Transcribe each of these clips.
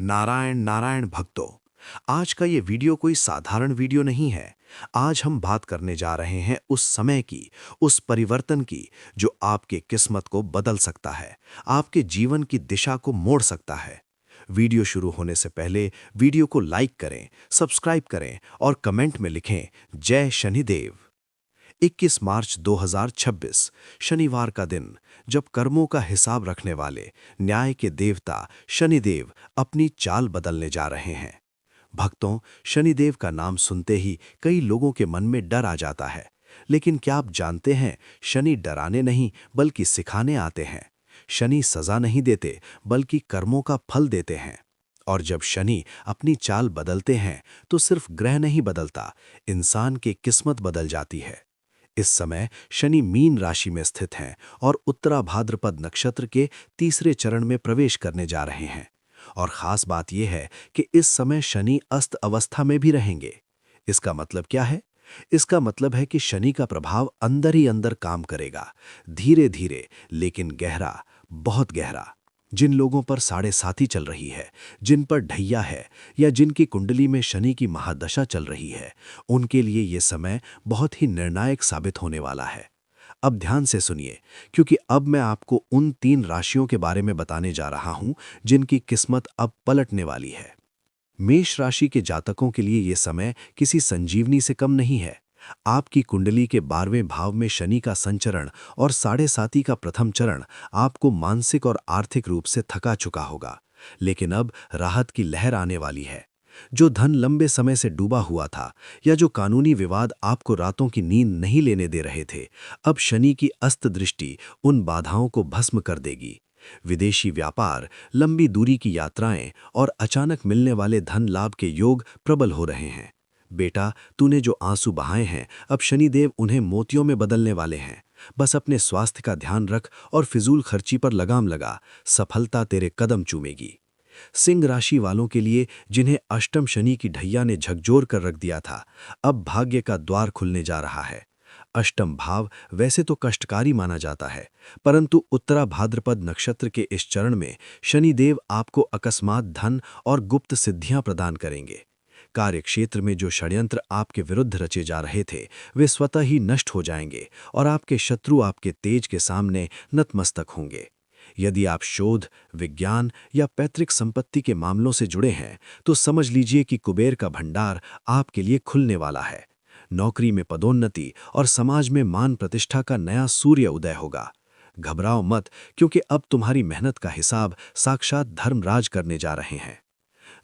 नारायण नारायण भक्तों, आज का ये वीडियो कोई साधारण वीडियो नहीं है। आज हम बात करने जा रहे हैं उस समय की, उस परिवर्तन की जो आपके किस्मत को बदल सकता है, आपके जीवन की दिशा को मोड़ सकता है। वीडियो शुरू होने से पहले वीडियो को लाइक करें, सब्सक्राइब करें और कमेंट में लिखें जय शनिदेव। 21 मार्च 2026 शनिवार का दिन, जब कर्मों का हिसाब रखने वाले न्याय के देवता शनिदेव अपनी चाल बदलने जा रहे हैं। भक्तों, शनिदेव का नाम सुनते ही कई लोगों के मन में डर आ जाता है। लेकिन क्या आप जानते हैं, शनि डराने नहीं बल्कि सिखाने आते हैं। शनि सजा नहीं देते बल्कि कर्मों का फल देते हैं। और जब शनि अपनी चाल बदलते हैं तो सिर्फ ग्रह नहीं बदलता, इंसान की किस्मत बदल जाती है। इस समय शनि मीन राशि में स्थित हैं और उत्तरा भाद्रपद नक्षत्र के तीसरे चरण में प्रवेश करने जा रहे हैं। और खास बात यह है कि इस समय शनि अस्त अवस्था में भी रहेंगे। इसका मतलब क्या है? इसका मतलब है कि शनि का प्रभाव अंदर ही अंदर काम करेगा, धीरे धीरे लेकिन गहरा, बहुत गहरा। जिन लोगों पर साढ़े साती चल रही है, जिन पर ढैया है या जिनकी कुंडली में शनि की महादशा चल रही है, उनके लिए ये समय बहुत ही निर्णायक साबित होने वाला है। अब ध्यान से सुनिए, क्योंकि अब मैं आपको उन 3 राशियों के बारे में बताने जा रहा हूं जिनकी किस्मत अब पलटने वाली है। मेष राशि के जातकों के लिए यह समय किसी संजीवनी से कम नहीं है। आपकी कुंडली के 12वें भाव में शनि का संचरण और साढ़े साती का प्रथम चरण आपको मानसिक और आर्थिक रूप से थका चुका होगा। लेकिन अब राहत की लहर आने वाली है। जो धन लंबे समय से डूबा हुआ था या जो कानूनी विवाद आपको रातों की नींद नहीं लेने दे रहे थे, अब शनि की अस्त दृष्टि उन बाधाओं को भस्म कर देगी। विदेशी व्यापार, लंबी दूरी की यात्राएं और अचानक मिलने वाले धन लाभ के योग प्रबल हो रहे हैं। बेटा, तूने जो आंसू बहाए हैं, अब शनिदेव उन्हें मोतियों में बदलने वाले हैं। बस अपने स्वास्थ्य का ध्यान रख और फिजूल खर्ची पर लगाम लगा, सफलता तेरे कदम चूमेगी। सिंह राशि वालों के लिए, जिन्हें अष्टम शनि की ढैया ने झकझोर कर रख दिया था, अब भाग्य का द्वार खुलने जा रहा है। अष्टम भाव वैसे तो कष्टकारी माना जाता है, परंतु उत्तरा भाद्रपद नक्षत्र के इस चरण में शनिदेव आपको अकस्मात धन और गुप्त सिद्धियां प्रदान करेंगे। कार्यक्षेत्र में जो षड्यंत्र आपके विरुद्ध रचे जा रहे थे, वे स्वतः ही नष्ट हो जाएंगे और आपके शत्रु आपके तेज के सामने नतमस्तक होंगे। यदि आप शोध, विज्ञान या पैतृक संपत्ति के मामलों से जुड़े हैं, तो समझ लीजिए कि कुबेर का भंडार आपके लिए खुलने वाला है। नौकरी में पदोन्नति और समाज में मान प्रतिष्ठा का नया सूर्य उदय होगा। घबराओ मत, क्योंकि अब तुम्हारी मेहनत का हिसाब साक्षात धर्मराज करने जा रहे हैं।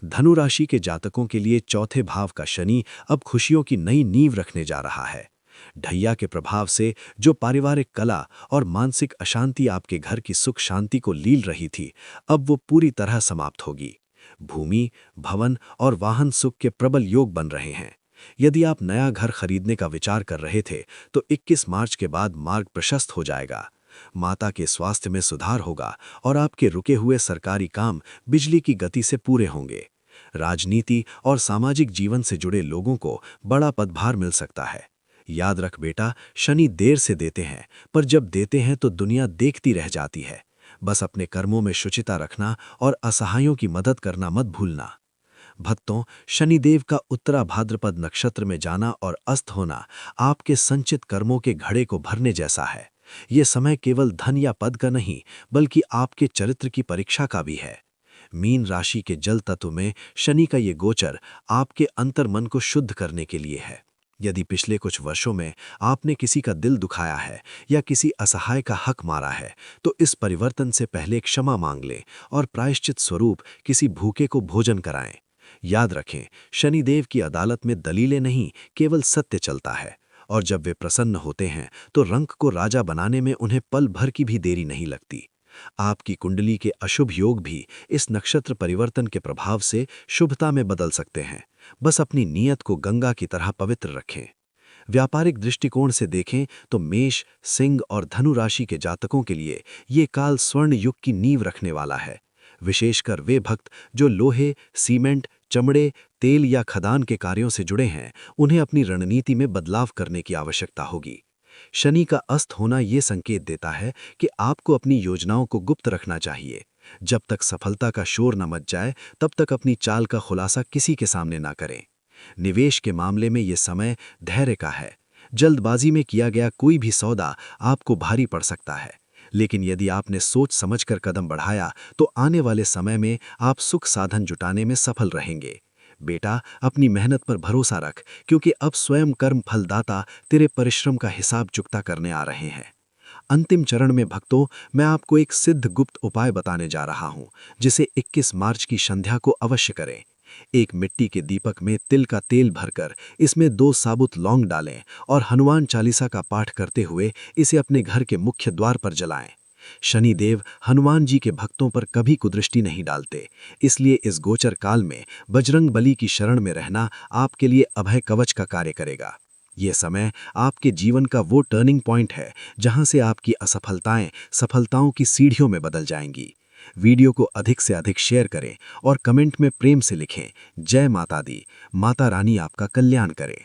धनु राशि के जातकों के लिए चौथे भाव का शनि अब खुशियों की नई नींव रखने जा रहा है। ढैया के प्रभाव से जो पारिवारिक कला और मानसिक अशांति आपके घर की सुख शांति को लील रही थी, अब वो पूरी तरह समाप्त होगी। भूमि, भवन और वाहन सुख के प्रबल योग बन रहे हैं। यदि आप नया घर खरीदने का विचार कर रहे थे, तो 21 मार्च के बाद मार्ग प्रशस्त हो जाएगा। माता के स्वास्थ्य में सुधार होगा और आपके रुके हुए सरकारी काम बिजली की गति से पूरे होंगे। राजनीति और सामाजिक जीवन से जुड़े लोगों को बड़ा पदभार मिल सकता है। याद रख बेटा, शनि देर से देते हैं, पर जब देते हैं तो दुनिया देखती रह जाती है। बस अपने कर्मों में शुचिता रखना और असहायों की मदद करना मत भूलना। भक्तों, शनिदेव का उत्तरा भाद्रपद नक्षत्र में जाना और अस्त होना आपके संचित कर्मों के घड़े को भरने जैसा है। ये समय केवल धन या पद का नहीं, बल्कि आपके चरित्र की परीक्षा का भी है। मीन राशि के जल तत्व में शनि का ये गोचर आपके अंतर्मन को शुद्ध करने के लिए है। यदि पिछले कुछ वर्षों में आपने किसी का दिल दुखाया है या किसी असहाय का हक मारा है, तो इस परिवर्तन से पहले क्षमा मांग लें और प्रायश्चित स्वरूप किसी भूखे को भोजन कराएं। याद रखें, शनिदेव की अदालत में दलीलें नहीं, केवल सत्य चलता है। और जब वे प्रसन्न होते हैं तो रंक को राजा बनाने में उन्हें पल भर की भी देरी नहीं लगती। आपकी कुंडली के अशुभ योग भी इस नक्षत्र परिवर्तन के प्रभाव से शुभता में बदल सकते हैं। बस अपनी नीयत को गंगा की तरह पवित्र रखें। व्यापारिक दृष्टिकोण से देखें तो मेष, सिंह और धनु राशि के जातकों के लिए ये काल स्वर्ण युग की नींव रखने वाला है। विशेषकर वे भक्त जो लोहे, सीमेंट, चमड़े, तेल या खदान के कार्यों से जुड़े हैं, उन्हें अपनी रणनीति में बदलाव करने की आवश्यकता होगी। शनि का अस्त होना ये संकेत देता है कि आपको अपनी योजनाओं को गुप्त रखना चाहिए। जब तक सफलता का शोर न मच जाए, तब तक अपनी चाल का खुलासा किसी के सामने ना करें। निवेश के मामले में ये समय धैर्य का है। जल्दबाजी में किया गया कोई भी सौदा आपको भारी पड़ सकता है, लेकिन यदि आपने सोच समझकर कदम बढ़ाया तो आने वाले समय में आप सुख साधन जुटाने में सफल रहेंगे। बेटा, अपनी मेहनत पर भरोसा रख, क्योंकि अब स्वयं कर्म फलदाता तेरे परिश्रम का हिसाब चुकता करने आ रहे हैं। अंतिम चरण में भक्तों, मैं आपको एक सिद्ध गुप्त उपाय बताने जा रहा हूं, जिसे 21 मार्च की संध्या को अवश्य करें। एक मिट्टी के दीपक में तिल का तेल भरकर इसमें 2 साबुत लौंग डालें और हनुमान चालीसा का पाठ करते हुए इसे अपने घर के मुख्य द्वार पर जलाएं। शनिदेव हनुमान जी के भक्तों पर कभी कुदृष्टि नहीं डालते, इसलिए इस गोचर काल में बजरंग बली की शरण में रहना आपके लिए अभय कवच का कार्य करेगा। ये समय आपके जीवन का वो टर्निंग पॉइंट है जहां से आपकी असफलताएं सफलताओं की सीढ़ियों में बदल जाएंगी। वीडियो को अधिक से अधिक शेयर करें और कमेंट में प्रेम से लिखें, जय माता दी, माता रानी आपका कल्याण करे।